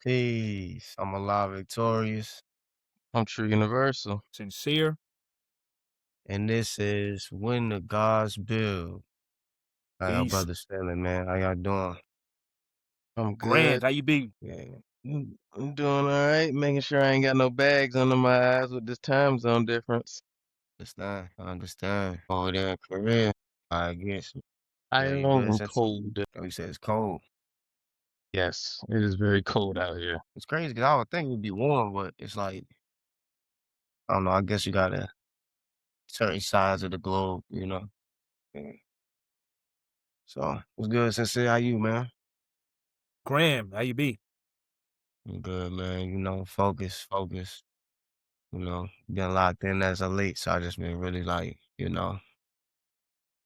Peace. I'm alive, victorious, I'm true universal. Sincere. and this is When the Gods Build. How y'all Peace. brothers feeling, man? How y'all doing? I'm Grand. good. How you be? Yeah, I'm doing all right. Making sure I ain't got no bags under my eyes with this time zone difference. I understand. Oh, there, Korea. I guess. Yeah, you Iron good and since cold. you said it's cold. Yes, it is very cold out here. It's crazy because I would think it'd be warm, but it's like, I don't know. I guess you got a certain sides of the globe, you know? Yeah. So, what's good, Sincere? How you, man? Grand. How you be? I'm good, man. You know, focus. You know, been locked in as a late, so I just been really like,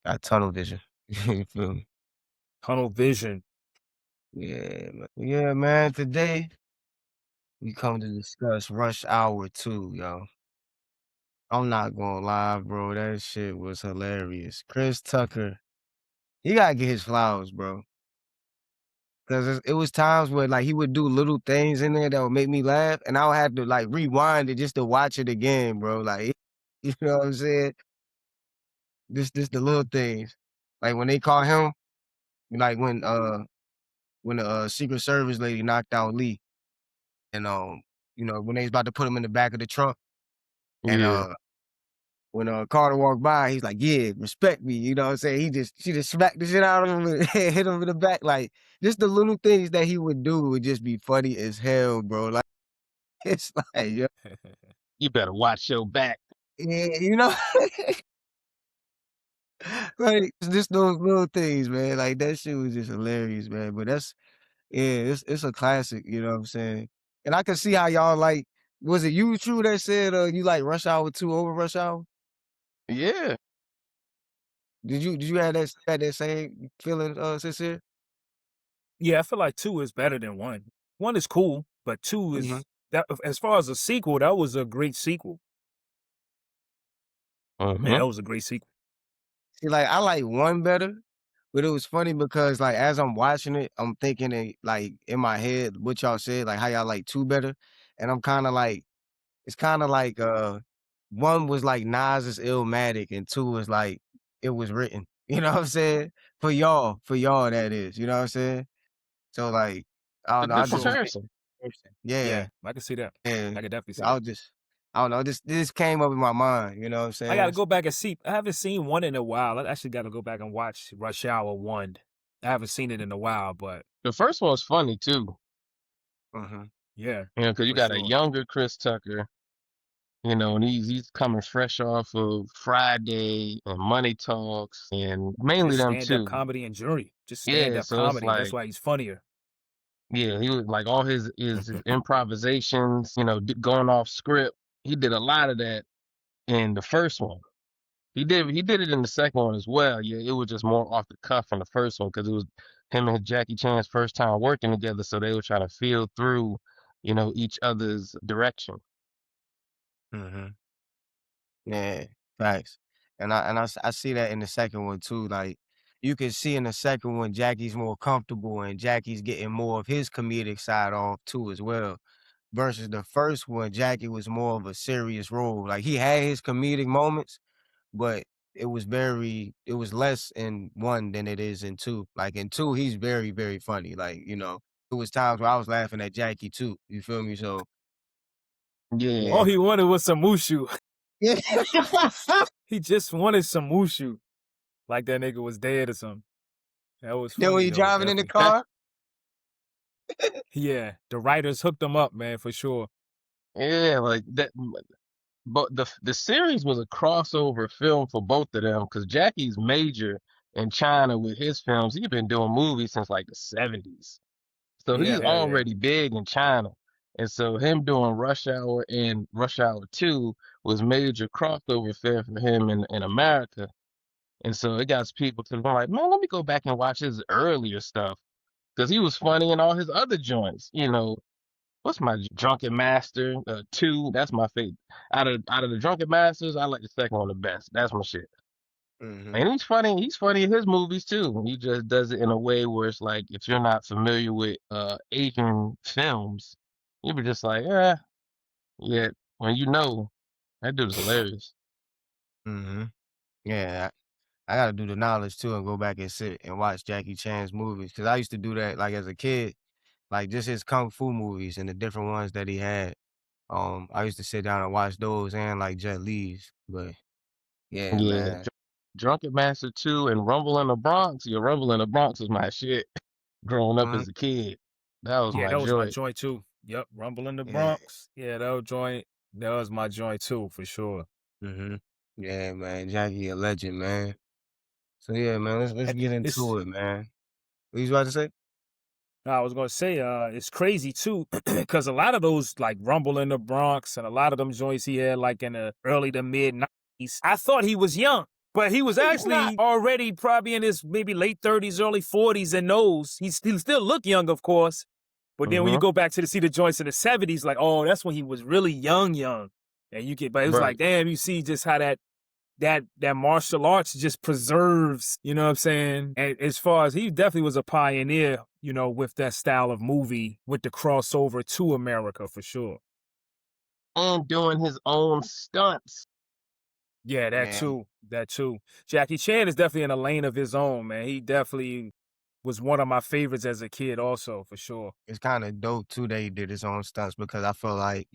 got tunnel vision. You feel me? Tunnel vision. Yeah, man. Today we come to discuss Rush Hour 2, yo. I'm not gonna lie, bro. That shit was hilarious. Chris Tucker, he gotta get his flowers, bro. Cause it was times where like he would do little things in there that would make me laugh, and I would have to like rewind it just to watch it again, bro. Like, you know what I'm saying? This the little things. Like when they call him, like when the Secret Service lady knocked out Lee, and when they was about to put him in the back of the trunk, and Yeah, when Carter walked by, he's like, "Yeah, respect me," you know what I'm saying? She just smacked the shit out of him and hit him in the back, like just the little things that he would do would just be funny as hell, bro. Like it's like, yeah, you better watch your back. you know, like just those little things, man. Like that shit was just hilarious, man. But it's a classic, you know what I'm saying? And I can see how y'all like was it you True that said you like Rush Hour 2 over Rush Hour? Yeah, Did you have that same feeling, Sincere? Yeah, I feel like 2 is better than 1. 1 is cool, but 2 Mhm. is that as far as a sequel, that was a great sequel. Man, uh-huh. that was a great sequel. See, like I like 1 better, but it was funny because like as I'm watching it, I'm thinking like in my head what y'all said, like how y'all like 2 better. And I'm kinda like it's kinda like 1 was like Nas's Illmatic and 2 was like it was written. You know what I'm saying? For y'all that is, you know what I'm saying? So like, I A don't know, I good just comparison. yeah, Yeah, I can see that. yeah. I can definitely see I that. was just I don't know, this came up in my mind, you know what I'm I gotta saying? go back and see. I haven't seen 1 in a while. I actually gotta go back and watch Rush Hour 1. I haven't seen it in a while, but The first one's funny too. Mhm. yeah, Because you for got a sure. younger Chris Tucker. And he's coming fresh off of Friday and Money Talks, and mainly Just them stand-up two. comedy and jury. Just Yeah, stand-up so it's comedy. That's like, why he's funnier. yeah, he was like all his improvisations, going off script. He did a lot of that in the first one. He did it in the second one as well. Yeah, it was just more off the cuff in the first one because it was him and Jackie Chan's first time working together, so they were trying to feel through, each other's direction. Mhm. Yeah, facts. And I see that in the second one too. Like you can see in the second one, Jackie's more comfortable and Jackie's getting more of his comedic side off too as well. Versus the first one, Jackie was more of a serious role. Like he had his comedic moments, but it was less in 1 than it is in 2. Like in 2, he's very, very funny. Like, it was times where I was laughing at Jackie too. You feel me? So Yeah, All yeah. he wanted was some mushu. Yeah. He just wanted some mushu. Like that nigga was dead or something. That was Then when funny you though, driving in the definitely. that car, Yeah, the writers hooked him up, man, for sure. yeah, like that. But the series was a crossover film for both of them because Jackie's major in China with his films. He's been doing movies since like the 70s. So he's yeah. Yeah. already big in China. And so him doing Rush Hour and Rush Hour 2 was major crossover film for him in America. And so it got people to be like, man, let me go back and watch his earlier stuff. Because he was funny in all his other joints. What's my Drunken Master? 2, that's my favorite. Out of the Drunken Masters, I like the second one the best. That's my shit. Mhm. And he's funny in his movies too. He just does it in a way where it's like if you're not familiar with Asian films, you'll be just like, yeah, when you know that dude is hilarious. Mhm. Yeah, I gotta do the knowledge too and go back and sit and watch Jackie Chan's movies because I used to do that, like, as a kid, like, just his kung fu movies and the different ones that he had. I used to sit down and watch those and, like, Jet Li's, but yeah, Yeah, man. Drunken Master 2 and Rumble in the Bronx. Yeah, Rumble in the Bronx was my shit growing up Mhm. as a kid. That was Yeah, my that was my joy. joint too. Yep, Rumble in the Yeah. Bronx. Yeah, that was my joint too, for sure. Mhm. Yeah, man, Jackie a legend, man. So, yeah, man, let's Eh, get It's into it, man. What you about to say? I was gonna say, it's crazy too, because a lot of those like Rumble in the Bronx and a lot of them joints he had like in the early to mid 90s. I thought he was young, but he was He's not. actually already probably in his maybe late 30s, early 40s, and those he still look young, of course. But then when you Hmm. go back to see the joints in the 70s, like, oh, that's when he was really young, young. And you get, but it was like, Right. damn, you see just how that martial arts just preserves, you know what I'm saying? And as far as he definitely was a pioneer, with that style of movie, with the crossover to America for sure. And doing his own stunts. Yeah, that Yeah, too. That too. Jackie Chan is definitely in a lane of his own, man. He definitely was one of my favorites as a kid, also, for sure. it's kinda dope too that he did his own stunts because I feel like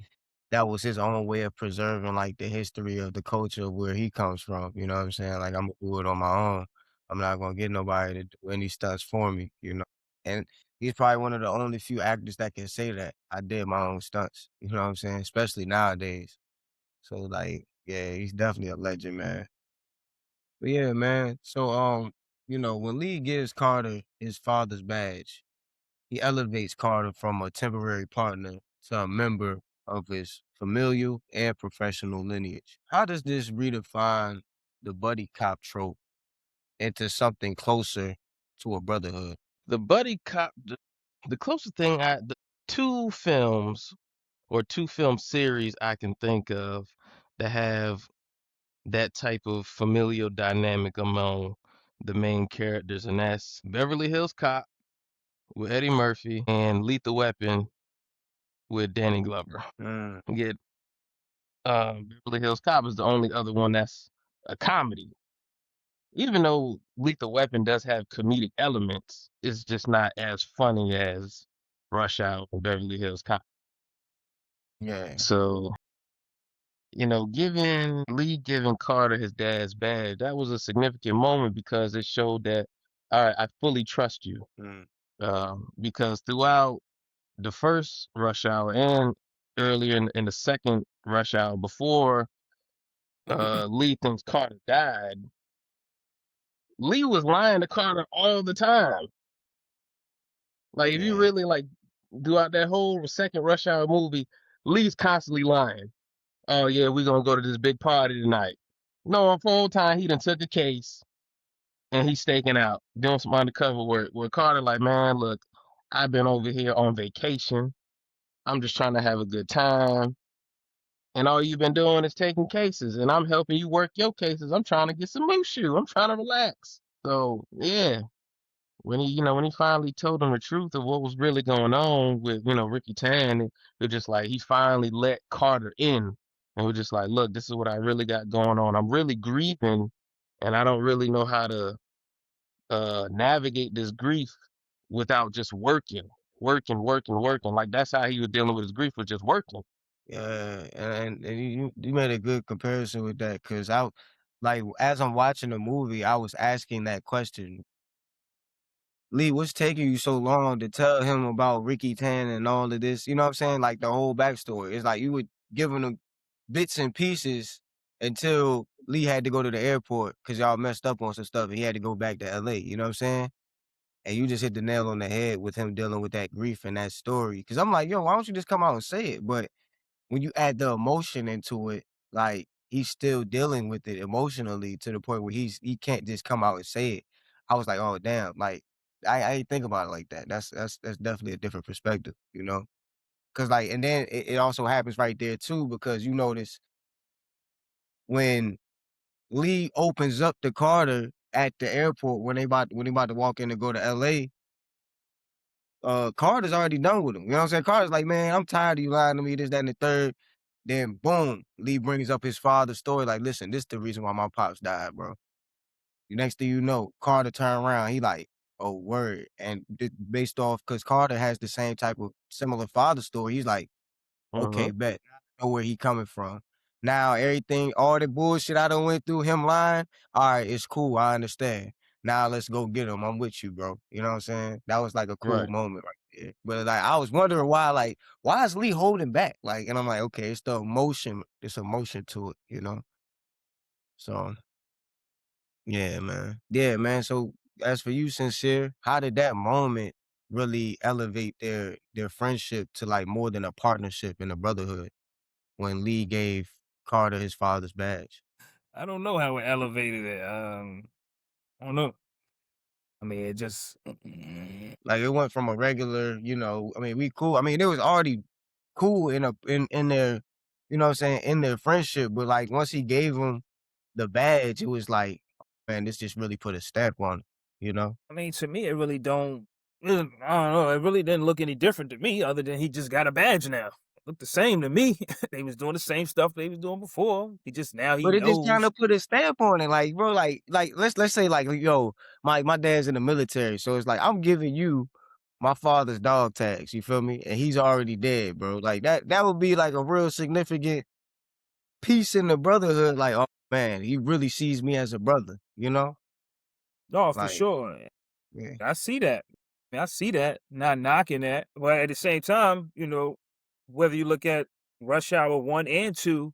that was his own way of preserving, like, the history of the culture of where he comes from, you know what I'm saying? Like, Imma do it on my own. I'm not gonna get nobody to do any stunts for me, you know? And he's probably one of the only few actors that can say that, "I did my own stunts," you know what I'm saying? Especially nowadays. So, like, yeah, he's definitely a legend, man. But yeah, man, so, when Lee gives Carter his father's badge, he elevates Carter from a temporary partner to a member of his familial and professional lineage. How does this redefine the buddy cop trope into something closer to a brotherhood? The buddy cop, the closest thing the two films or two film series I can think of that have that type of familial dynamic among the main characters, and that's Beverly Hills Cop with Eddie Murphy and Lethal Weapon with Danny Glover. Mm, Get Beverly Hills Cop is the only other one that's a comedy. Even though Lethal Weapon does have comedic elements, it's just not as funny as Rush Hour or Beverly Hills Cop. yeah, So, giving Carter his dad's badge, that was a significant moment because it showed that, all right, I fully trust you. mm, Because throughout the first Rush Hour and earlier in the second Rush Hour before Lee thinks Carter died, Lee was lying to Carter all the time. Like if you yeah, really like throughout that whole second Rush Hour movie, Lee's constantly lying. Oh yeah, we're gonna go to this big party tonight. No, the whole time he done took a case and he's staking out, doing some undercover work. Where Carter like, man, look, I've been over here on vacation. I'm just trying to have a good time. And all you've been doing is taking cases, and I'm helping you work your cases. I'm trying to get some mushu. I'm trying to relax. So yeah, when he finally told him the truth of what was really going on with Ricky Tan, it was just like he finally let Carter in, and was just like, look, this is what I really got going on. I'm really grieving, and I don't really know how to navigate this grief without just working, working, working, working. Like that's how he was dealing with his grief, was just working. yeah. And you made a good comparison with that because like, as I'm watching the movie, I was asking that question. Lee, what's taking you so long to tell him about Ricky Tan and all of this? You know what I'm saying? Like the whole backstory. It's like you were giving him bits and pieces until Lee had to go to the airport because y'all messed up on some stuff and he had to go back to LA. You know what I'm saying? And you just hit the nail on the head with him dealing with that grief and that story. Cause I'm like, yo, why don't you just come out and say it? But when you add the emotion into it, like he's still dealing with it emotionally to the point where he can't just come out and say it. I was like, oh damn, like I ain't think about it like that. That's definitely a different perspective, you know? Cause like and then it also happens right there too, because you notice when Lee opens up to Carter at the airport when they about to walk in to go to LA. Carter's already done with him. You know what I'm saying? Carter's like, man, I'm tired of you lying to me, this, that, and the third. Then boom, Lee brings up his father's story. Like, listen, this is the reason why my pops died, bro. The next thing you know, Carter turn around. He like, oh, word. And based off, because Carter has the same type of similar father story. He's like, Uh-huh. okay, bet. I know where he coming from. Now everything, all the bullshit I done went through, him lying, all right, it's cool. I understand. Now let's go get him. I'm with you, bro. You know what I'm saying? That was like a cool Right. moment right there. But like I was wondering why, like, why is Lee holding back? Like, and I'm like, okay, it's the emotion, it's emotion to it, you know? So yeah, man. Yeah, man. So as for you, Sincere, how did that moment really elevate their friendship to like more than a partnership and a brotherhood when Lee gave Carter his father's badge? I don't know how it elevated it. I don't know. I mean, it just Like it went from a regular, you know, I mean, we cool. I mean, it was already cool in their, you know what I'm saying, in their friendship, but like once he gave him the badge, it was like, man, this just really put a stamp on it, you know? I mean, to me, it really don't. I don't know. It really didn't look any different to me, other than he just got a badge now. It looked the same to me. They was doing the same stuff they was doing before. He just now he But it just knows. kinda put a stamp on it, like, bro, like, let's say, like, yo, my dad's in the military, so it's like, I'm giving you my father's dog tags, you feel me? And he's already dead, bro. Like, that would be, like, a real significant piece in the brotherhood, like, "Oh, man, he really sees me as a brother," you know? No, for Like, sure. yeah. I see that. I see that. Not knocking that, but at the same time, whether you look at Rush Hour 1 and 2,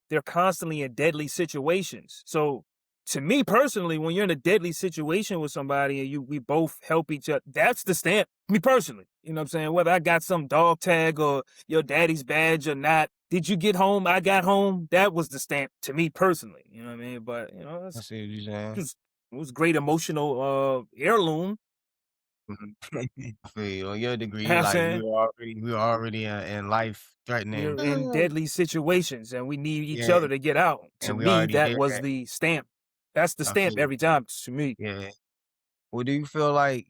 they're constantly in deadly situations. So to me personally, when you're in a deadly situation with somebody and we both help each other, that's the stamp. Me personally. You know what I'm saying? Whether I got some dog tag or your daddy's badge or not. Did you get home? I got home. That was the stamp to me personally. You know what I mean? But I that's see what you're saying. just it was great emotional heirloom. Mhm. I feel you. On your degree, You know you what I'm like, saying? we were already, in life We're threatening. in deadly situations and we need each Yeah, other to get out. To and we me, already that did was that. the stamp. That's the I stamp feel you. every time to me. Yeah. Well, do you feel like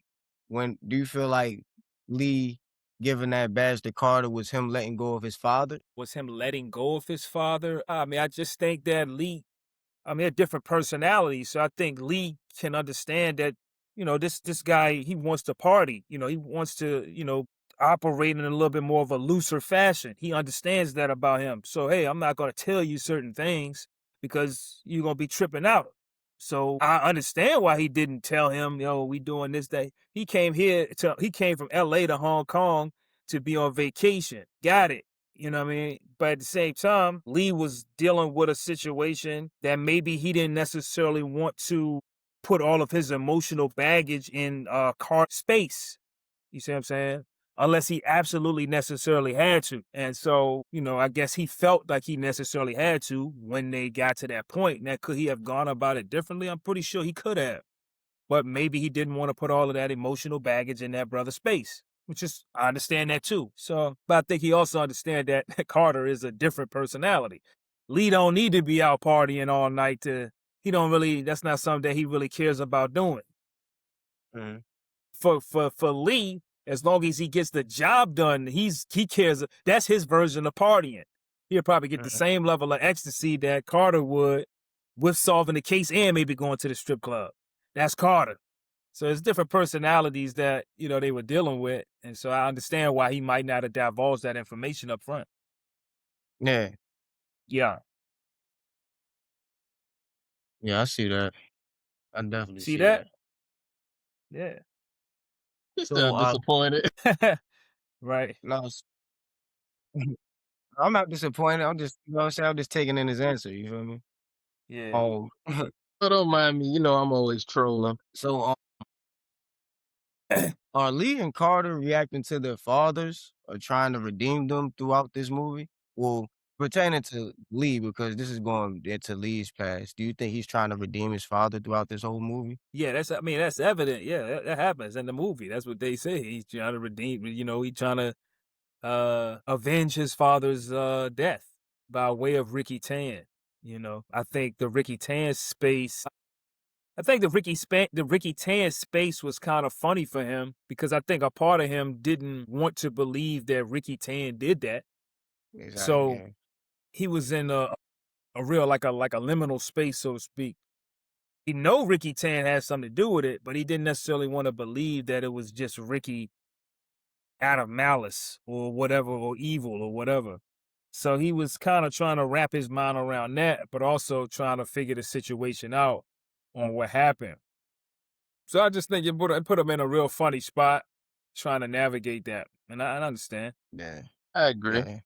Lee giving that badge to Carter was him letting go of his father? Was him letting go of his father? I mean, I just think that Lee, I mean, they're different personalities. So I think Lee can understand that, this guy, he wants to party. He wants to, operate in a little bit more of a looser fashion. He understands that about him. So hey, I'm not gonna tell you certain things because you're gonna be tripping out. So I understand why he didn't tell him, we doing this day. He came from LA to Hong Kong to be on vacation. Got it. You know what I mean? But at the same time, Lee was dealing with a situation that maybe he didn't necessarily want to put all of his emotional baggage in car space. You see what I'm saying? Unless he absolutely necessarily had to. And so, I guess he felt like he necessarily had to when they got to that point. Now, could he have gone about it differently? I'm pretty sure he could have. But maybe he didn't want to put all of that emotional baggage in that brother's space, which is, I understand that too. So, but I think he also understands that Carter is a different personality. Lee don't need to be out partying all night he don't really, that's not something that he really cares about doing. Mhm, For Lee, as long as he gets the job done, he cares. That's his version of partying. He'll probably get the mhm. same level of ecstasy that Carter would with solving the case and maybe going to the strip club. That's Carter. So it's different personalities that they were dealing with, and so I understand why he might not have divulged that information up front. Yeah, Yeah, yeah, I see that. I definitely see see that. that? Yeah, He So, sound disappointed. right. no, I'm not disappointed. I'm just, you know what I'm saying? I'm just taking in his answer. You feel me? Yeah. Um, But don't mind me, I'm always trolling. so are Lee and Carter reacting to their fathers or trying to redeem them throughout this movie? Well, pertaining to Lee, because this is going into Lee's past. Do you think he's trying to redeem his father throughout this whole movie? Yeah, I mean, that's evident. Yeah, that happens in the movie. That's what they say. He's trying to redeem, he's trying to avenge his father's death by way of Ricky Tan. I think the Ricky Tan space. I think the Ricky Tan space was kind of funny for him because I think a part of him didn't want to believe that Ricky Tan did that. Exactly. So Yeah. he was in a real like a liminal space, so to speak. He know Ricky Tan had something to do with it, but he didn't necessarily want to believe that it was just Ricky out of malice or whatever or evil or whatever. So he was kind of trying to wrap his mind around that, but also trying to figure the situation out on what happened. So I just think it put him in a real funny spot trying to navigate that. And I understand. Yeah. I agree. Yeah.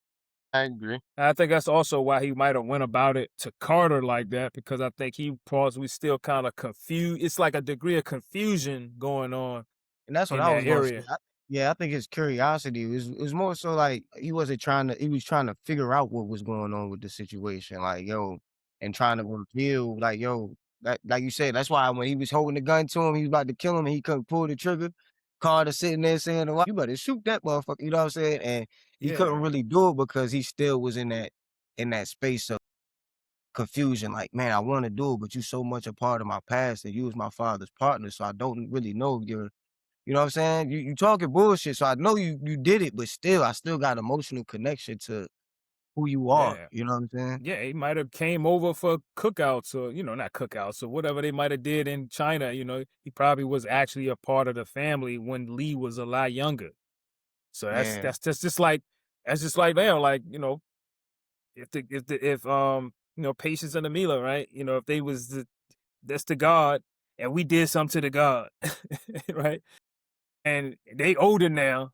I agree. And I think that's also why he might have went about it to Carter like that, because I think he probably still kind of confused. It's like a degree of confusion going on And that's what in I that was gonna say. area. Yeah, I think his curiosity was more so like he was trying to figure out what was going on with the situation. Like, yo, and trying to reveal, like, yo, that like you said, that's why when he was holding the gun to him, he was about to kill him and he couldn't pull the trigger. Carter sitting there saying, "Well, you better shoot that motherfucker," you know what I'm saying? And he couldn't Yeah. really do it because he still was in that space of confusion. Like, man, I want to do it, but you so much a part of my past and you was my father's partner, so I don't really know your you know what I'm saying? You talking bullshit, so I know you did it, but still, I still got emotional connection to who you are. Yeah. You know what I'm saying? Yeah, he might have came over for cookouts or, not cookouts or whatever they might have did in China. He probably was actually a part of the family when Lee was a lot younger. So that's Yeah, that's just like now, like, if Patience and Amila, right? If they was that's the God and we did something to the God, right? And they older now,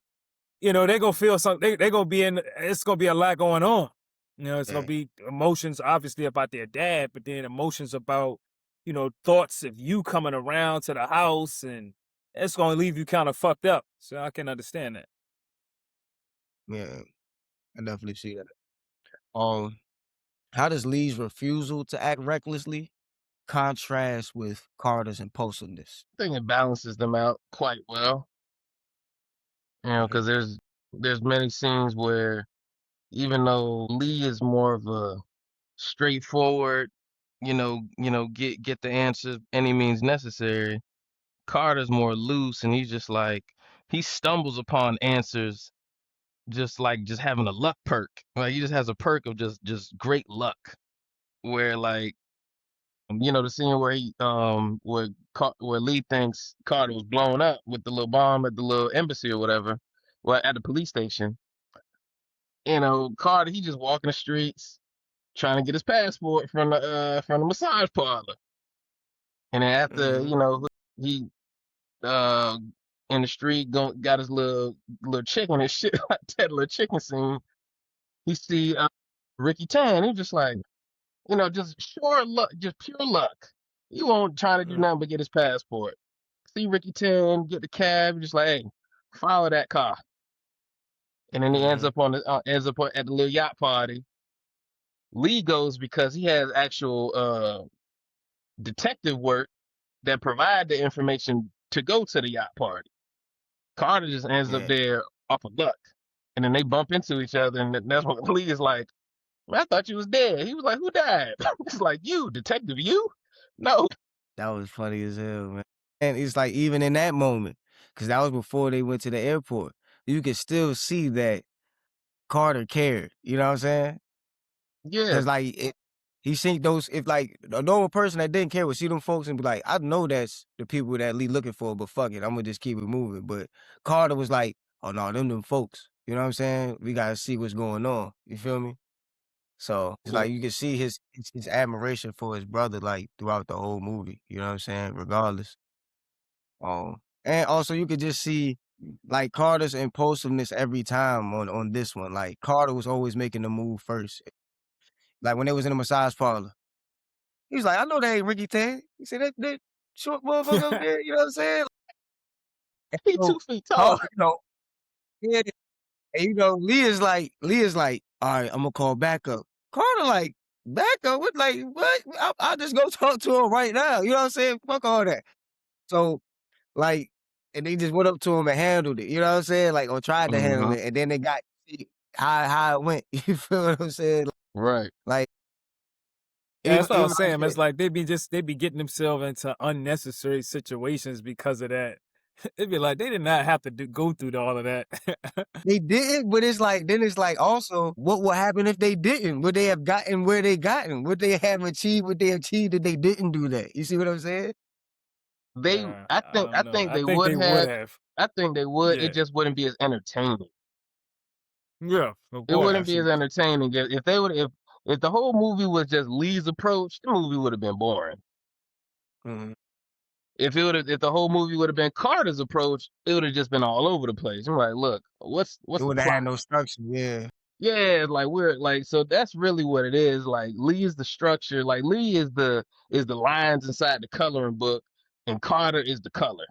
they gonna feel something. They gonna be in. It's gonna be a lot going on. It's gonna yeah, be emotions, obviously about their dad, but then emotions about, thoughts of you coming around to the house, and it's gonna leave you kind of fucked up. So I can understand that. yeah. I definitely see that. Um, how does Lee's refusal to act recklessly contrast with Carter's impulsiveness? I think it balances them out quite well. Mhm. Because there's many scenes where even though Lee is more of a straightforward, get the answers any means necessary. Carter's more loose, and he's just like he stumbles upon answers just like just having a luck perk. Like he just has a perk of just great luck. Where like the scene where where Lee thinks Carter was blown up with the little bomb at the little embassy or whatever, well at the police station. Carter he just walking the streets trying to get his passport from the massage parlor, and then after Mhm. he uh in the street got his little chicken and shit like that little chicken scene. He see Ricky Tan. He just like just sure luck, just pure luck. He won't trying to do Mhm. nothing but get his passport. See Ricky Tan get the cab, just like hey, follow that car, and then he Mhm. ends up at the little yacht party. Lee goes because he has actual detective work that provide the information to go to the yacht party. Carter just ends up Yeah, there off of luck. And then they bump into each other, and that's when Lee is like, "Man, I thought you was dead." He was like, "Who died?" It's like, "You, detective, you?" No. that was funny as hell, man. And it's like even in that moment, because that was before they went to the airport, you could still see that Carter cared. You know what I'm saying? Yeah, Cause like he seen those if like a normal person that didn't care would see them folks and be like, I know that's the people that Lee looking for, but fuck it, I'm gonna just keep it moving. But Carter was like, oh no, them folks. You know what I'm saying? We gotta see what's going on. You feel me? So it's yeah, like you can see his admiration for his brother like throughout the whole movie. You know what I'm saying? Regardless. And also you could just see like Carter's impulsiveness every time on this one. Like Carter was always making the move first. Like when they was in the massage parlor. He was like, "I know that ain't Ricky Tan." He said, "That short motherfucker over there," you know what I'm saying? he So, 2 feet Carl, tall. yeah, and Lee is like, "All right, Imma call backup." Carter like, "Backup? What like, what? I'll just go talk to him right now." You know what I'm saying? Fuck all that. So, like, and they just went up to him and handled it, you know what I'm saying? Like, or tried to handle Hmm. it, and then they got see how it went. You feel what I'm saying? Right. Like Yeah, that's what I Even was like I saying. said, It's like they be getting themselves into unnecessary situations because of that. It'd be like they did not have to go through all of that. they didn't, but it's like then it's like also what would happen if they didn't? Would they have gotten where they gotten? Would they have achieved what they achieved if they didn't do that? You see what I'm saying? They, I don't I know. think I they think would they would have. have. I think they would. It Yeah. just wouldn't be as entertaining. Yeah. Of It course. I wouldn't be see. as entertaining if they would if the whole movie was just Lee's approach. The movie would have been boring. Mhm. If the whole movie would have been Carter's approach, it would have just been all over the place. I'm like, look, It what's the would have had plot? no structure. Yeah. Yeah, like we're like so that's really what it is. Like Lee is the structure. Like Lee is the lines inside the coloring book, and Carter is the color.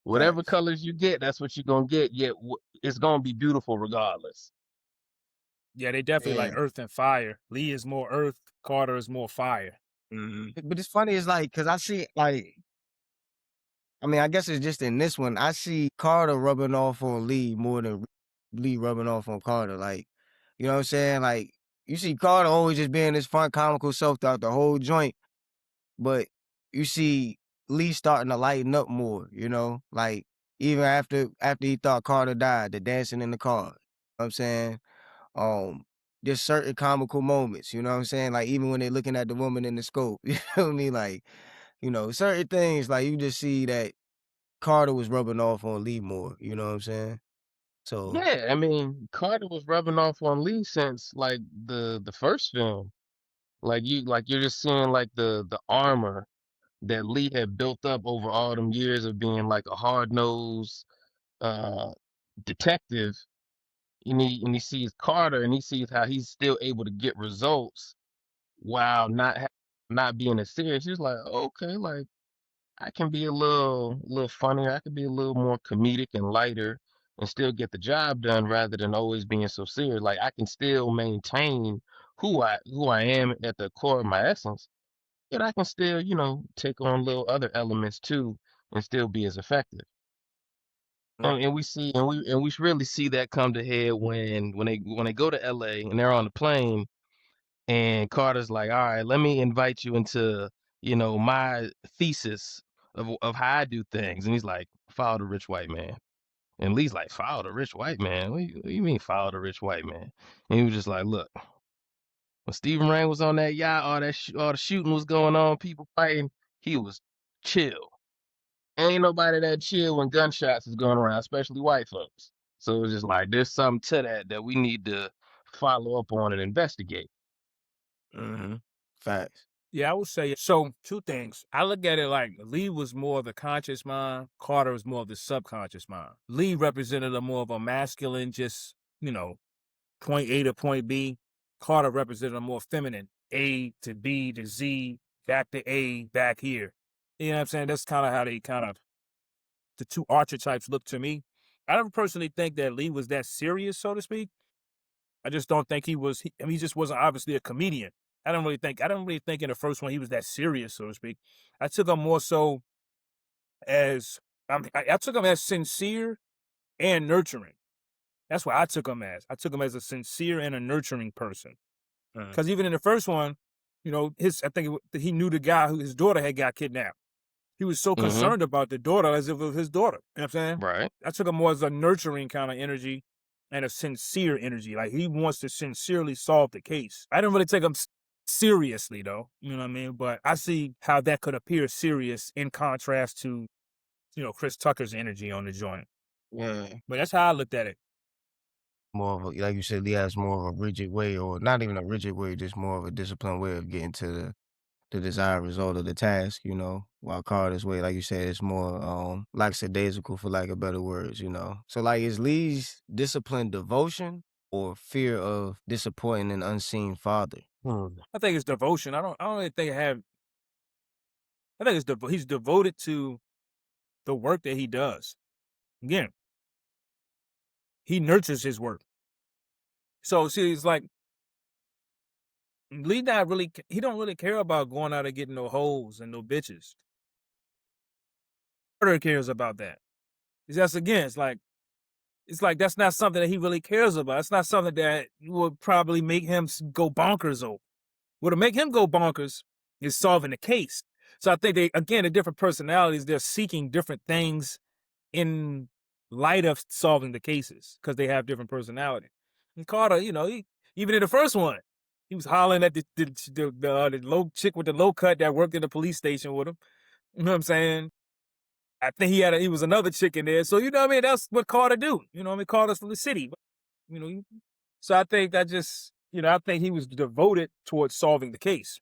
Whatever Facts. colors you get, that's what you're gonna get. Yet it's gonna be beautiful regardless. Yeah, they definitely like Yeah. earth and fire. Lee is more earth. Carter is more fire. But it's funny, it's like, cause I see like I mean, I guess it's just in this one, I see Carter rubbing off on Lee more than Lee rubbing off on Carter. Like, you know what I'm saying? Like, you see Carter always just being his fun, comical self throughout the whole joint, but you see Lee starting to lighten up more, you know? Like, even after he thought Carter died, the dancing in the car. You know what I'm saying? Um, there's certain comical moments, you know what I'm saying? Like, even when they're looking at the woman in the scope, you know what I mean? Like, you know, certain things, like, you just see that Carter was rubbing off on Lee more, you know what I'm saying? So, Yeah, I mean Carter was rubbing off on Lee since like the first film. Like you're just seeing like the armor that Lee had built up over all them years of being like a hard nosed uh detective. And he sees Carter and he sees how he's still able to get results while not being as serious. He's like, okay, like I can be a little funnier. I can be a little more comedic and lighter and still get the job done rather than always being so serious. Like I can still maintain who I am at the core of my essence, yet I can still, take on little other elements too and still be as effective. right. And we really see that come to head when they go to LA and they're on the plane and Carter's like, all right, let me invite you into, my thesis of how I do things. And he's like, follow the rich white man. And Lee's like, follow the rich white man? What you mean follow the rich white man? And he was just like, look, when Stephen Ray was on that yacht, all the shooting was going on, people fighting, he was chill. Ain't nobody that chill when gunshots is going around, especially white folks. So it's just like, there's something to that we need to follow up on and investigate. Mhm. Facts. Yeah, I would say so. Two things. I look at it like Lee was more of the conscious mind. Carter was more of the subconscious mind. Lee represented a more of a masculine, just point A to point B. Carter represented a more feminine, A to B to Z, back to A, back here. You know what I'm saying? That's kind of how they the two archetypes look to me. I don't personally think that Lee was that serious, so to speak. I just don't think he was. He just wasn't obviously a comedian. I don't really think in the first one he was that serious, so to speak. I took him more so as I took him as sincere and nurturing. That's what I took him as. I took him as a sincere and a nurturing person. Mhm. Because even in the first one, he knew the guy who his daughter had got kidnapped. He was so Mm-hmm. concerned about the daughter as if it was his daughter. You know what I'm saying? Right. I took him more as a nurturing kind of energy and a sincere energy. Like he wants to sincerely solve the case. I didn't really take him seriously though. You know what I mean? But I see how that could appear serious in contrast to, Chris Tucker's energy on the joint. Yeah. But that's how I looked at it. More of a, like you said, Lee has more of a rigid way, or not even a rigid way, just more of a disciplined way of getting to the desired result of the task, you know. While Carter's way, like you said, it's more lackadaisical for lack of better words, you know. So like is Lee's discipline devotion or fear of disappointing an unseen father? I think it's devotion. I don't really think I have. I think he's devoted to the work that he does. Again, he nurtures his work. So see, it's like Lee not really. He don't really care about going out and getting no hoes and no bitches. Carter cares about that. That's again. It's like that's not something that he really cares about. It's not something that would probably make him go bonkers over. What'll make him go bonkers is solving the case. So I think they, again, the different personalities, they're seeking different things in light of solving the cases because they have different personality. And Carter, even in the first one, he was hollering at the low chick with the low cut that worked in the police station with him. You know what I'm saying? I think he was another chick in there. So you know what I mean? That's what Carter do. You know what I mean? Carter's from the city. You know, so I think that just, I think he was devoted towards solving the case.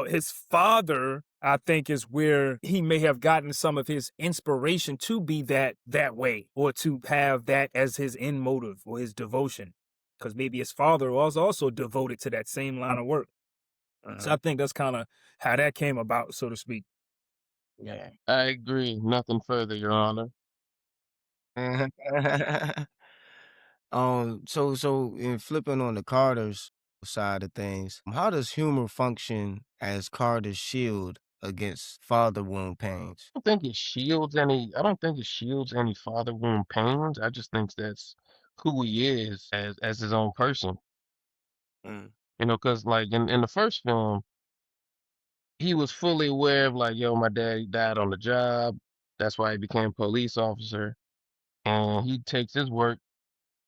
His father, I think, is where he may have gotten some of his inspiration to be that way, or to have that as his end motive or his devotion, because maybe his father was also devoted to that same line of work. So I think that's kind of how that came about, so to speak. Yeah. I agree. Nothing further, Your Honor. So in flipping on the Carter's side of things, how does humor function as Carter's shield against father wound pains? I don't think it shields any father wound pains. I just think that's who he is as his own person. Mm, Because like in the first film, he was fully aware of like, yo, my dad died on the job. That's why he became police officer. And he takes his work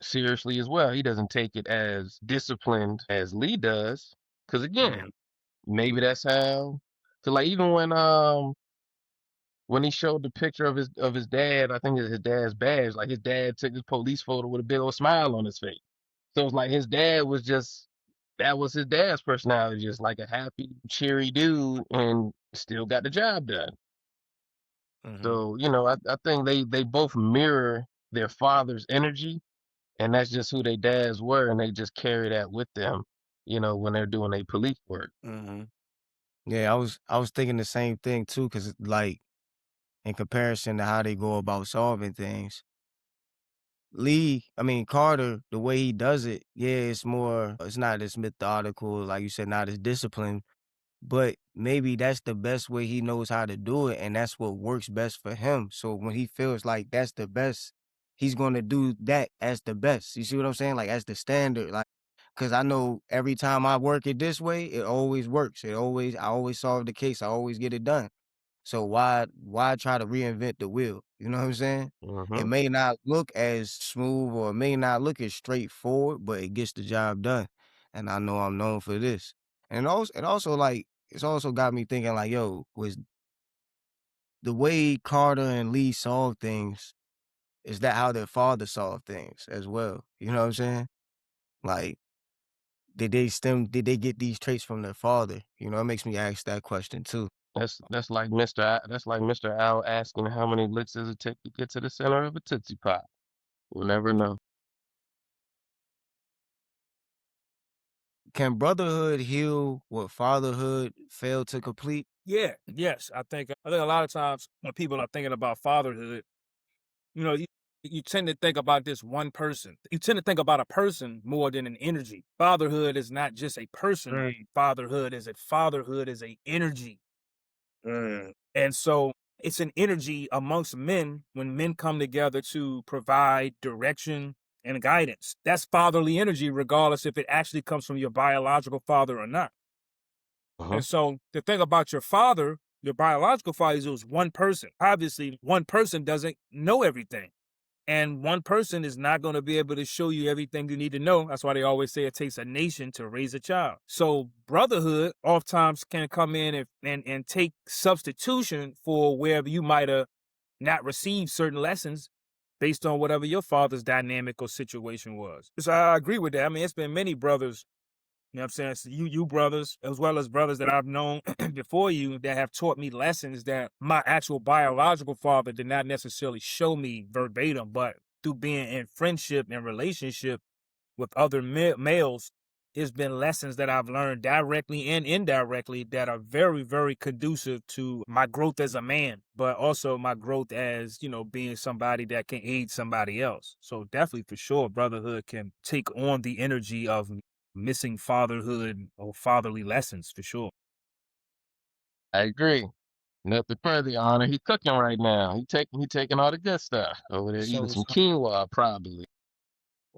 seriously as well. He doesn't take it as disciplined as Lee does. Cause mm, again, maybe that's how, so like even when he showed the picture of his dad, I think it's his dad's badge, like his dad took his police photo with a big old smile on his face. So it's like his dad was just that was his dad's personality, just like a happy, cheery dude, and still got the job done. mhm, So I think they both mirror their father's energy, and that's just who their dads were, and they just carry that with them, when they're doing their police work. mhm. Yeah, I was thinking the same thing too, cause like in comparison to how they go about solving things, Carter, the way he does it, yeah, it's not as methodical, like you said, not as disciplined, but maybe that's the best way he knows how to do it, and that's what works best for him. So when he feels like that's the best, he's gonna do that as the best. You see what I'm saying? Like as the standard, like, cause I know every time I work it this way, it always works. I always solve the case. I always get it done. So why try to reinvent the wheel? You know what I'm saying? It Hmm. may not look as smooth or it may not look as straightforward, but it gets the job done. And I know I'm known for this. And also like it's also got me thinking like, yo, was the way Carter and Lee solve things, is that how their father solved things as well? You know what I'm saying? Like, did they get these traits from their father? You know, it makes me ask that question too. That's like Mr. Al asking how many licks does it take to get to the center of a Tootsie Pop. We'll never know. Can brotherhood heal what fatherhood failed to complete? Yeah, yes, I think a lot of times when people are thinking about fatherhood, you tend to think about this one person. You tend to think about a person more than an energy. Fatherhood is not just a person. Mm, Fatherhood is a energy. mm, And so it's an energy amongst men when men come together to provide direction and guidance. That's fatherly energy, regardless if it actually comes from your biological father or not. Uh-huh. And so the thing about your biological father, is it was one person. Obviously, one person doesn't know everything. And one person is not going to be able to show you everything you need to know. That's why they always say it takes a nation to raise a child. So brotherhood oftentimes can come in and take substitution for wherever you might have not received certain lessons based on whatever your father's dynamic or situation was. So I agree with that. I mean, it's been many brothers, you know what I'm saying? So you brothers, as well as brothers that I've known before you, that have taught me lessons that my actual biological father did not necessarily show me verbatim, but through being in friendship and relationship with other males, there's been lessons that I've learned directly and indirectly that are very, very conducive to my growth as a man, but also my growth as, being somebody that can aid somebody else. So definitely for sure, brotherhood can take on the energy of missing fatherhood or fatherly lessons for sure. I agree. Nothing further, Your Honor. He cooking right now. He taking all the good stuff over there, eating so some quinoa probably.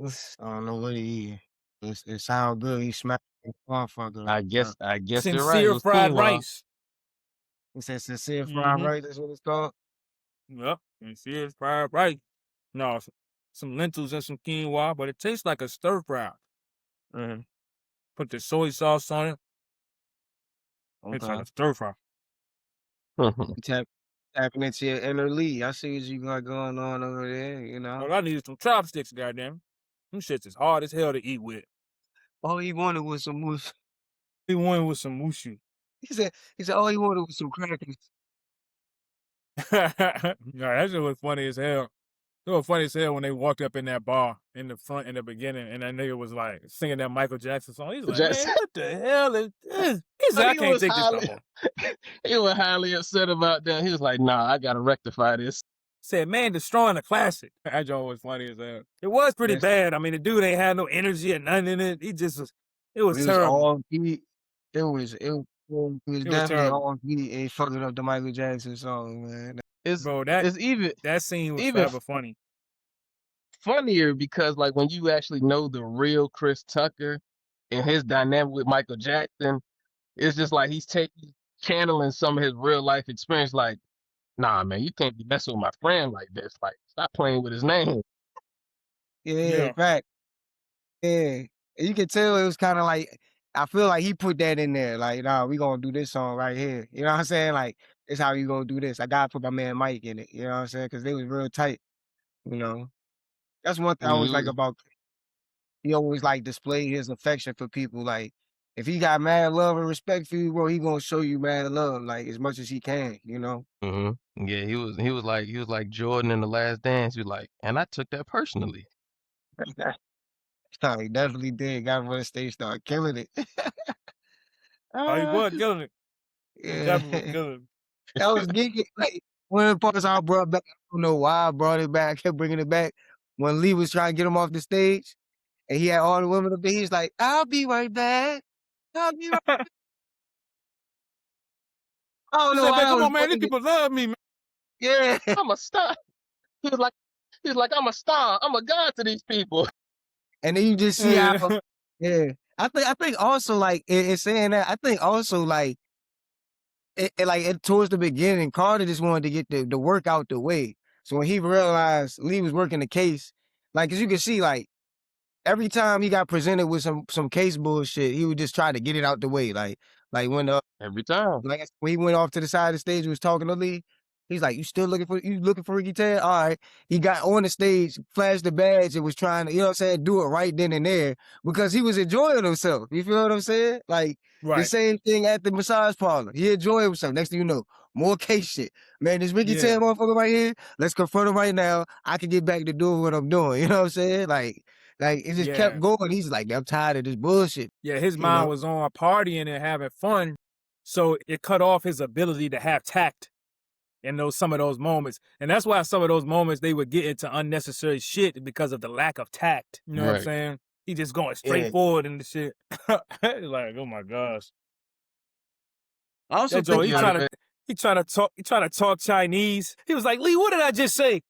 I don't know what he eat. It sound good. He smack. Motherfucker. I guess you're right. It Sincere was fried quinoa. rice. It says sincere fried Mm-hmm. rice. That's what it's called. Yep. Sincere fried rice. No, some lentils and some quinoa, but it tastes like a stir fry. Mhm. Put the soy sauce on it. It's like Okay. a stir fry. You tapping into your inner Lee. I see what you got going on over there. You know. All I needed some chopsticks, goddamn. Them shits is hard as hell to eat with. All he wanted was some moose. He went with some mushi. He said all he wanted was some crackers. Yeah, that shit was funny as hell. It was funny as hell when they walked up in that bar in the front in the beginning, and that nigga was like singing that Michael Jackson song. He's like, Just man, what the hell is this? He said, I he can't was take this no highly more. he was highly upset about that. He was like, "Nah, I gotta rectify this." Said, man, destroying a classic. That joke was funny as hell. It was pretty Yes. bad. I mean, the dude ain't had no energy or nothing in it. He just was, it was It was terrible. all he. It was It was definitely terrible. all he and fucking up the Michael Jackson song, man. It's Bro, it's that scene was even forever funny. funnier because like when you actually know the real Chris Tucker and his dynamic with Michael Jackson, it's just like he's channeling some of his real life experience. Like, nah, man, you can't be messing with my friend like this. Like, stop playing with his name. Yeah, Yeah. fact. Yeah, and you can tell it was kind of like I feel like he put that in there. Like, nah, we gonna do this song right here. You know what I'm saying? Like, it's how you gonna do this. I gotta put my man Mike in it. You know what I'm saying? Because they was real tight. You know, that's one thing I Yeah, always like about. He always like display his affection for people. Like, if he got mad love and respect for you, bro, he gonna show you mad love like as much as he can. You know. yeah, he was like Jordan in The Last Dance. He was like, and I took that personally. He definitely did. Got on the stage, started killing it. Oh, he Ah, was killing it. He yeah. definitely was killing it. That was geeky. Like one of the parts I brought back, I don't know why I brought it back. I kept bringing it back. When Lee was trying to get him off the stage, and he had all the women up there, he's like, "I'll be right back. I'll be right." I don't He know said, why man, that come was on, man, these funny. people love me, man. Yeah, I'm a star. He was like, I'm a star. I'm a god to these people. and then you just see how. Yeah. Yeah, I think also like in saying that, I think also like towards the beginning, Carter just wanted to get the work out the way. So when he realized Lee was working the case, like, as you can see, like every time he got presented with some case bullshit, he would just try to get it out the way. Like Every time. when he went off to the side of the stage, and was talking to Lee. He's like, you looking for Ricky Ted? All right. He got on the stage, flashed the badge, and was trying to, you know what I'm saying, do it right then and there because he was enjoying himself. You feel what I'm saying? Like the Right. same thing at the massage parlor. He enjoyed himself. Next thing you know, more case shit. Man, this Ricky Yeah. Ted motherfucker right here, let's confront him right now. I can get back to doing what I'm doing. You know what I'm saying? Like it just kept Yeah. going. He's like, I'm tired of this bullshit. Yeah, his You mind know? was on partying and having fun. So it cut off his ability to have tact in some of those moments. And that's why some of those moments they would get into unnecessary shit because of the lack of tact. You know what I'm Right. saying? He just going straight Yeah. forward in the shit. Like, oh my gosh. I also That Joe, think he like trying to talk Chinese. He was like, Lee, what did I just say?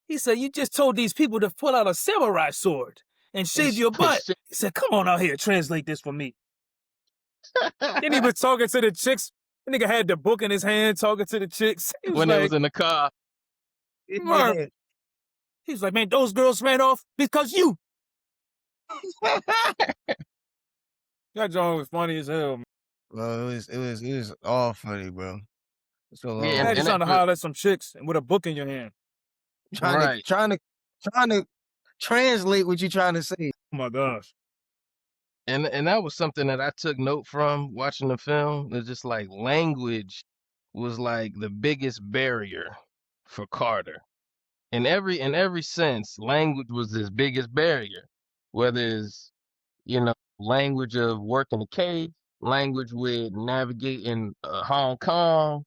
He said, you just told these people to pull out a samurai sword and shave your butt. He said, come on out here, translate this for me. Then he was talking to the chicks. The nigga had the book in his hand, talking to the chicks. He was when like, they was in the car. Mark. yeah. He was like, man, those girls ran off because you. That John was funny as hell, man. Well, it was all funny, bro. So Yeah, Imagine and trying to that, holler at some chicks with a book in your hand. trying to right. trying to trying to translate what you're trying to say. Oh my gosh. And that was something that I took note from watching the film. It's just like language was like the biggest barrier for Carter. In every sense, language was his biggest barrier. Whether it's, language of working the cave, language with navigating Hong Kong.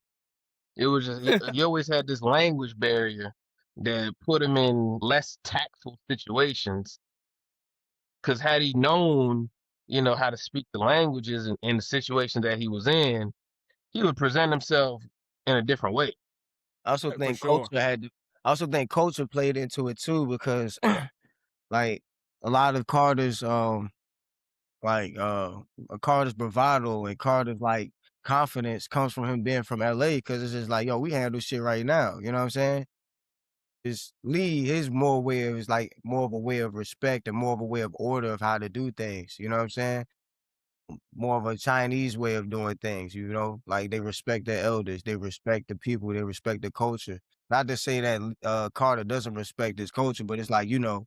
It was just he always had this language barrier that put him in less tactful situations. Because had he known, how to speak the languages in the situation that he was in, he would present himself in a different way. I also For think sure. culture played into it too because like a lot of Carter's Like, Carter's bravado and Carter's, like, confidence comes from him being from LA because it's just like, "Yo, we handle shit right now," you know what I'm saying? It's Lee, his more way is, like, more of a way of respect and more of a way of order of how to do things, you know what I'm saying? More of a Chinese way of doing things, you know? Like, they respect their elders, they respect the people, they respect the culture. Not to say that, Carter doesn't respect his culture, but it's like, you know,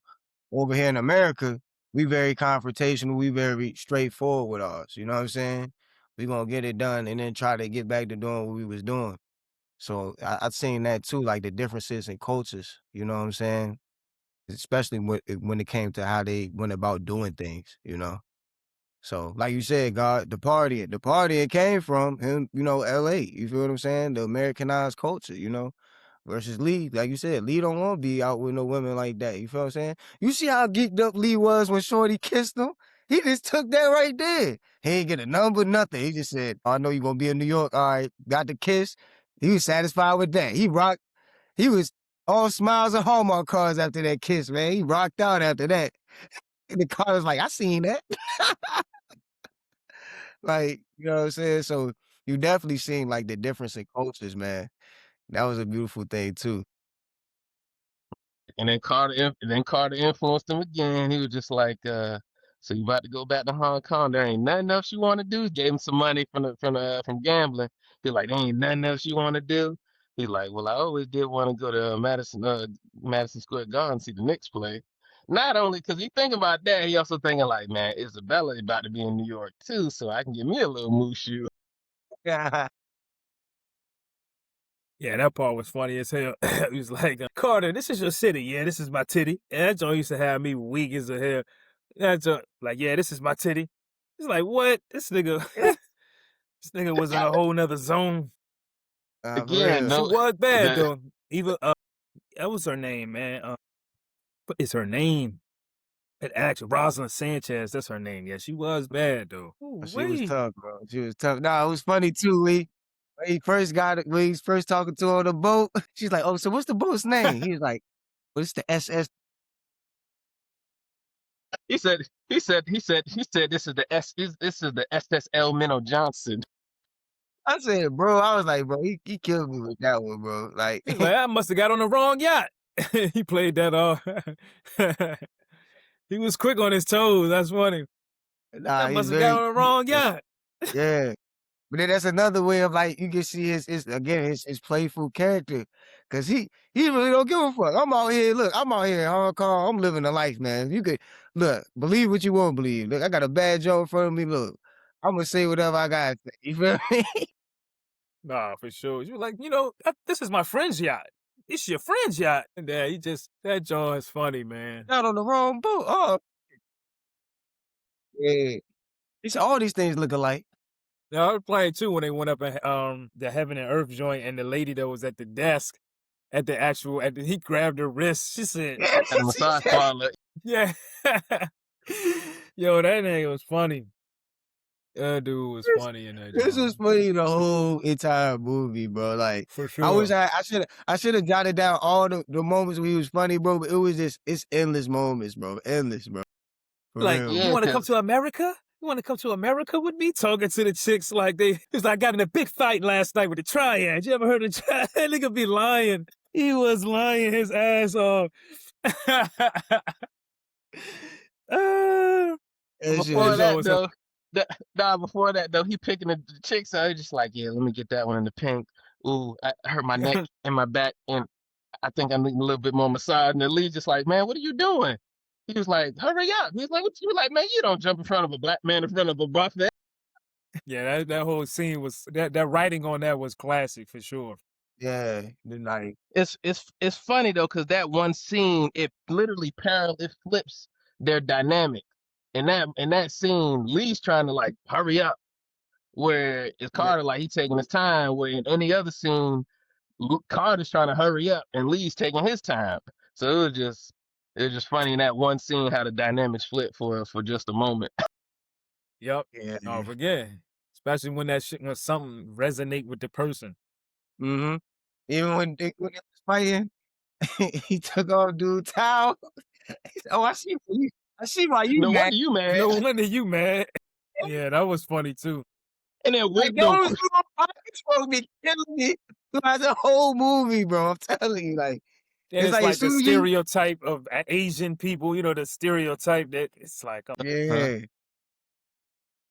over here in America, we very confrontational, we very straightforward with ours, you know what I'm saying? We gonna get it done and then try to get back to doing what we was doing. So, I've seen that too, like, the differences in cultures, you know what I'm saying? Especially when it came to how they went about doing things, you know? So, like you said, God, the party it came from him, you know, LA. You feel what I'm saying? The Americanized culture, you know, versus Lee. Like you said, Lee don't want to be out with no women like that. You feel what I'm saying? You see how geeked up Lee was when Shorty kissed him? He just took that right there. He ain't get a number, nothing. He just said, "Oh, I know you're gonna be in New York. All right, got the kiss." He was satisfied with that. He was all smiles and Hallmark cards after that kiss, man. He rocked out after that. And the car was like, I seen that. Like, you know what I'm saying? So you definitely seen like the difference in cultures, man. That was a beautiful thing too. And then Carter influenced him again. He was just like, "So you about to go back to Hong Kong? There ain't nothing else you want to do." Gave him some money from gambling. He's like, "There ain't nothing else you want to do." He's like, "Well, I always did want to go to Madison Square Garden and see the Knicks play." Not only because he thinking about that, he also thinking like, "Man, Isabella about to be in New York too, so I can get me a little moose shoe." Yeah. Yeah, that part was funny as hell. He was like, Carter, this is your city. Yeah, this is my titty. And that joint used to have me weak as a hell. That joint, like, yeah, this is my titty. It's like, what? This nigga, this nigga was in a whole nother zone. For Again, real. She no, was bad the though. Even that was her name, man. What is her name? That actress, Rosalind Sanchez. That's her name. Yeah, she was bad though. Ooh, She was wait. tough, bro. She was tough. Nah, it was funny too, Lee. When he first talking to her on the boat, she's like, "Oh, so what's the boat's name?" He was like, "Well, it's the SS." he said this is the SSL Minnow Johnson. I said, "Bro," I was like, "Bro, he killed me with that one, bro." Like, He's like, I must have got on the wrong yacht. He played that off. He was quick on his toes. That's funny. I nah, he's must have got very, on the wrong yacht. yeah. But then that's another way of like you can see his again his playful character, cause he really don't give a fuck. I'm out here, look, I'm out here in Hong Kong. I'm living the life, man. You could look, believe what you want to believe. Look, I got a bad joke in front of me. Look, I'm gonna say whatever I got. You feel me? Nah, for sure. You were like, this is my friend's yacht. It's your friend's yacht. And yeah, that John is funny, man. Not on the wrong boat. Oh, yeah. He said all these things look alike. Yeah, I was playing too when they went up at the Heaven and Earth joint, and the lady that was at the desk he grabbed her wrist. She said, Yeah, At a she massage said, parlor. "Yeah." Yo, that nigga was funny. That dude was this, funny in that this joint. was funny the whole entire movie, bro. Like For I wish sure. I should have jotted down all the moments where he was funny, bro. But it was just it's endless moments, bro. Endless, bro. For Like, real, you Yeah, bro. want to come because to America? You want to come to America with me? Talking to the chicks like he's like, I got in a big fight last night with the triad. You ever heard of triad? That nigga be lying. He was lying his ass off. Ah, That shit that before was joint that was though, before that though, he picking the chicks out. He's just like, yeah, let me get that one in the pink. Ooh, I hurt my neck and my back, and I think I need a little bit more massage. And the lead just like, man, what are you doing? He was like, hurry up. He's like, what you like, man? You don't jump in front of a black man in front of a buffet. yeah, that whole scene was that writing on that was classic for sure. yeah. The like It's funny though, because that one scene, it flips their dynamic. In that scene, Lee's trying to like hurry up, where it's yeah, Carter like he taking his time. Where in any other scene, Carter's trying to hurry up and Lee's taking his time. So it was just funny in that one scene how the dynamics flip for just a moment. Yep. Oh, yeah. forget. Especially when that shit when something resonate with the person. Mm-hmm. Even when they was fighting, he took off dude's towel. He said, "Oh, I see you." I see why you No mad. wonder you mad. No wonder you mad. Yeah, that was funny too. And then Like, Wick those don't. little pockets supposed to be killing me throughout the whole movie, bro. I'm telling you, like, And it's it's like as like the soon as you, stereotype of Asian people, the stereotype that it's like, Huh? yeah.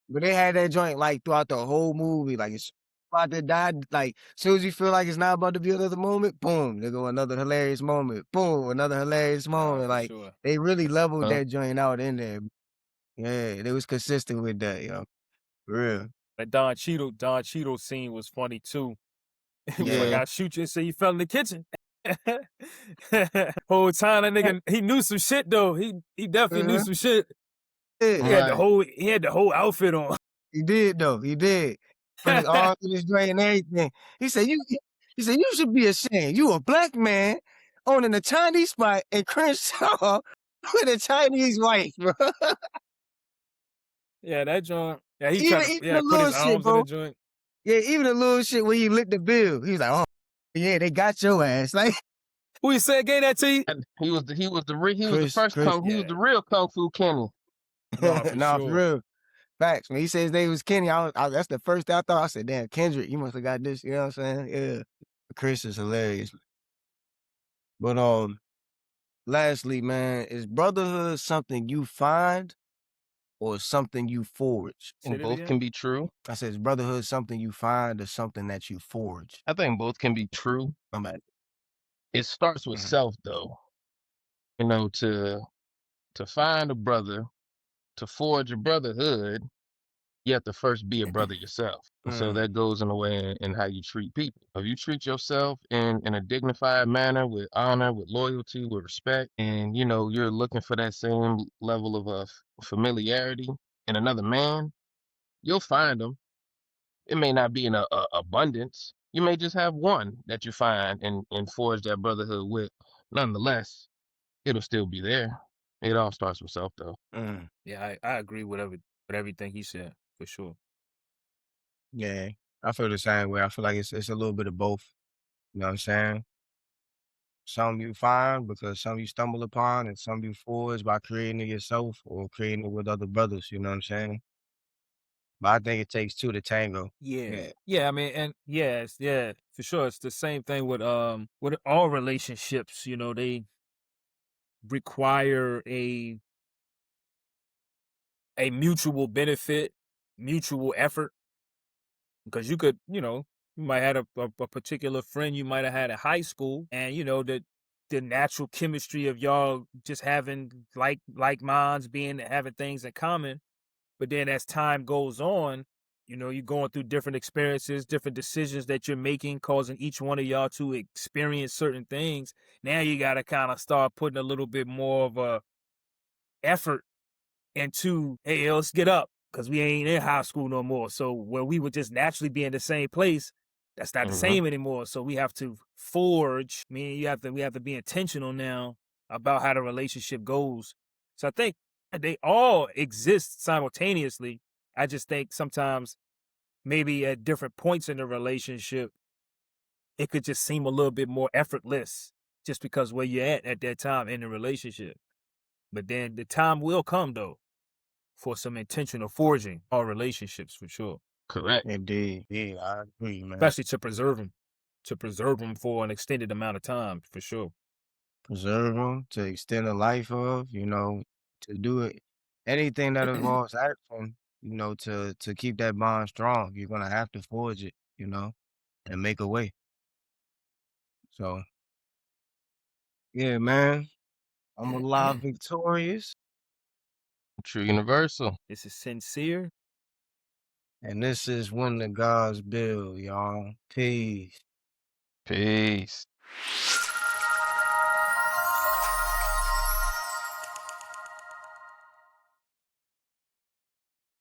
But they had that joint like throughout the whole movie, like it's about to die. Like as soon as you feel like it's not about to be another moment, boom, they go another hilarious moment. Boom, another hilarious nah, moment. for Like sure. they really leveled Huh? that joint out in there. Yeah, they was consistent with that, yo. For real. The Don Cheadle scene was funny too. He was like, Yeah. "I'll shoot you," and say you fell in the kitchen. Whole time that nigga, he knew some shit though. He definitely knew Uh-huh. some shit. Yeah. Right. He had the whole outfit on. He did though. He did. Put his arms in his joint and everything. He said, you should be ashamed. You a black man owning a Chinese spot in Crenshaw with a Chinese wife, bro. Yeah, that joint. Yeah, he tried Even to even the put little his shit, arms in the bro. joint. Yeah, even the little shit when he lit the bill. He was like, oh, yeah, they got your ass. Like, Who he said gave that to you? And he was the first Chris, he was Yeah, the real Kung Fu Kenny. nah, for nah, for sure. real. Facts. When he said his name was Kenny, that's the first thing I thought. I said, damn, Kendrick, you must have got this. You know what I'm saying? Yeah. Chris is hilarious. But lastly, man, is brotherhood something you find or something you forge? Say And that both again. can be true. I said, is brotherhood something you find or something that you forge? I think both can be true. I'm at It starts with mhm, self though. You know, to find a brother, to forge a brotherhood, you have to first be a brother yourself. And so mm, that goes in a way in how you treat people. If you treat yourself in a dignified manner, with honor, with loyalty, with respect, and you're looking for that same level of familiarity in another man, you'll find them. It may not be in a abundance. You may just have one that you find and forge that brotherhood with. Nonetheless, it'll still be there. It all starts with self, though. mm. Yeah, I agree with everything he said for sure. Yeah, I feel the same way. I feel like it's a little bit of both. You know what I'm saying? Some you find because some you stumble upon, and some you forge by creating it yourself or creating it with other brothers. You know what I'm saying? But I think it takes two to tango. Yeah. Yeah. Yeah, I mean, and yeah, for sure. It's the same thing with all relationships, they require a mutual benefit, mutual effort. Because you could, you might have a particular friend you might have had in high school, and the natural chemistry of y'all just having like minds, being having things in common. But then as time goes on, you're going through different experiences, different decisions that you're making, causing each one of y'all to experience certain things. Now you got to kind of start putting a little bit more of a effort into, hey, let's get up because we ain't in high school no more. So where we would just naturally be in the same place, that's not the Hmm. same anymore. So we have to forge. I mean, we have to be intentional now about how the relationship goes. So I think they all exist simultaneously. I just think sometimes maybe at different points in the relationship, it could just seem a little bit more effortless just because where you're at that time in the relationship. But then the time will come though for some intentional forging all relationships for sure, Correct. Indeed. Yeah, I agree, man. especially to preserve them for an extended amount of time for sure. Preserve them to extend the life of, to do it. Anything that involves action, to keep that bond strong, you're gonna have to forge it, and make a way. So yeah, man, I'm alive victorious, True universal. This is sincere. and this is when the gods build, y'all. Peace. Peace.